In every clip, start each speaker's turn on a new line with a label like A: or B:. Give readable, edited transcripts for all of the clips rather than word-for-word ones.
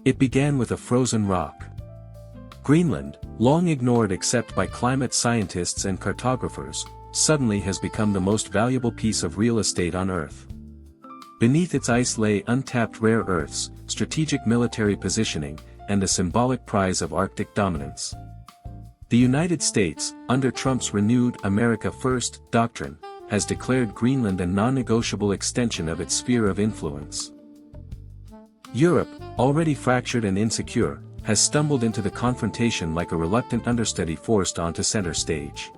A: It began with a frozen rock. Greenland, long ignored except by climate scientists and cartographers, suddenly has become the most valuable piece of real estate on Earth. Beneath its ice lay untapped rare earths, strategic military positioning, and the symbolic prize of Arctic dominance. The United States, under Trump's renewed "America First" doctrine, has declared Greenland a non-negotiable extension of its sphere of influence. Europe, already fractured and insecure, has stumbled into the confrontation like a reluctant understudy forced onto center stage.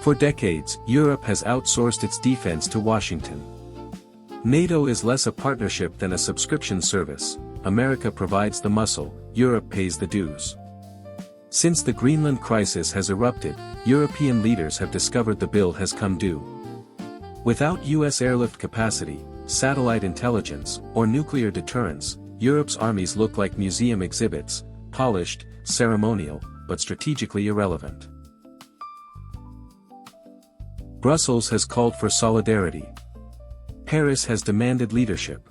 A: For decades, Europe has outsourced its defense to Washington. NATO is less a partnership than a subscription service. America provides the muscle, Europe pays the dues. Since the Greenland crisis has erupted, European leaders have discovered the bill has come due. Without U.S. airlift capacity, satellite intelligence, or nuclear deterrence, Europe's armies look like museum exhibits, polished, ceremonial, but strategically irrelevant. Brussels has called for solidarity. Paris has demanded leadership.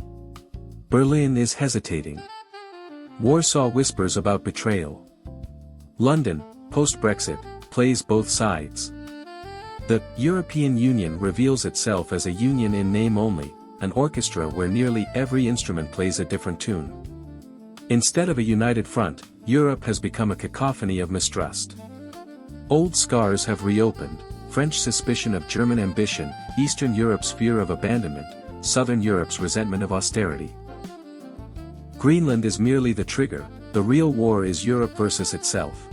A: Berlin is hesitating. Warsaw whispers about betrayal. London, post-Brexit, plays both sides. The European Union reveals itself as a union in name only, an orchestra where nearly every instrument plays a different tune. Instead of a united front, Europe has become a cacophony of mistrust. Old scars have reopened: French suspicion of German ambition, Eastern Europe's fear of abandonment, Southern Europe's resentment of austerity. Greenland is merely the trigger, the real war is Europe versus itself.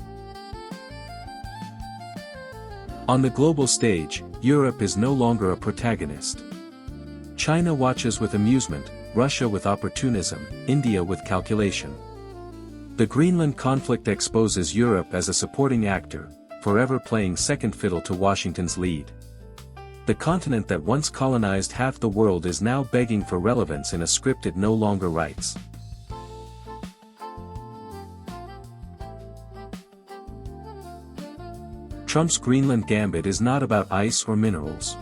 A: On the global stage, Europe is no longer a protagonist. China watches with amusement, Russia with opportunism, India with calculation. The Greenland conflict exposes Europe as a supporting actor, forever playing second fiddle to Washington's lead. The continent that once colonized half the world is now begging for relevance in a script it no longer writes. Trump's Greenland gambit is not about ice or minerals.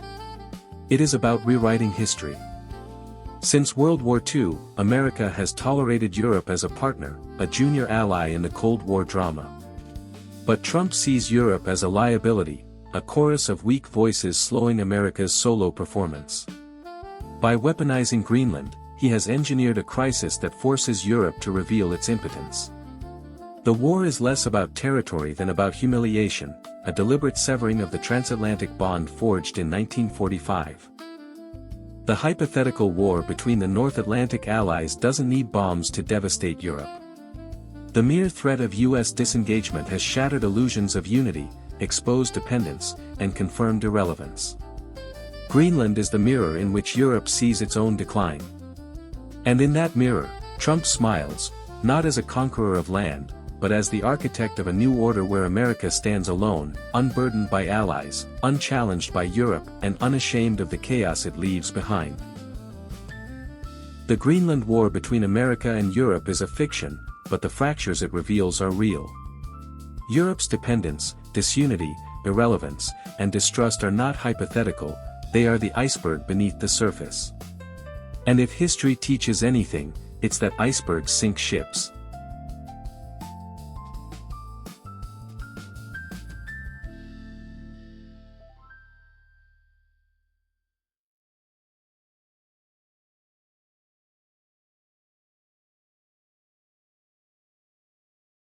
A: It is about rewriting history. Since World War II, America has tolerated Europe as a partner, a junior ally in the Cold War drama. But Trump sees Europe as a liability, a chorus of weak voices slowing America's solo performance. By weaponizing Greenland, he has engineered a crisis that forces Europe to reveal its impotence. The war is less about territory than about humiliation, a deliberate severing of the transatlantic bond forged in 1945. The hypothetical war between the North Atlantic allies doesn't need bombs to devastate Europe. The mere threat of U.S. disengagement has shattered illusions of unity, exposed dependence, and confirmed irrelevance. Greenland is the mirror in which Europe sees its own decline. And in that mirror, Trump smiles, not as a conqueror of land, but as the architect of a new order where America stands alone, unburdened by allies, unchallenged by Europe, and unashamed of the chaos it leaves behind. The Greenland War between America and Europe is a fiction, but the fractures it reveals are real. Europe's dependence, disunity, irrelevance, and distrust are not hypothetical, they are the iceberg beneath the surface. And if history teaches anything, it's that icebergs sink ships.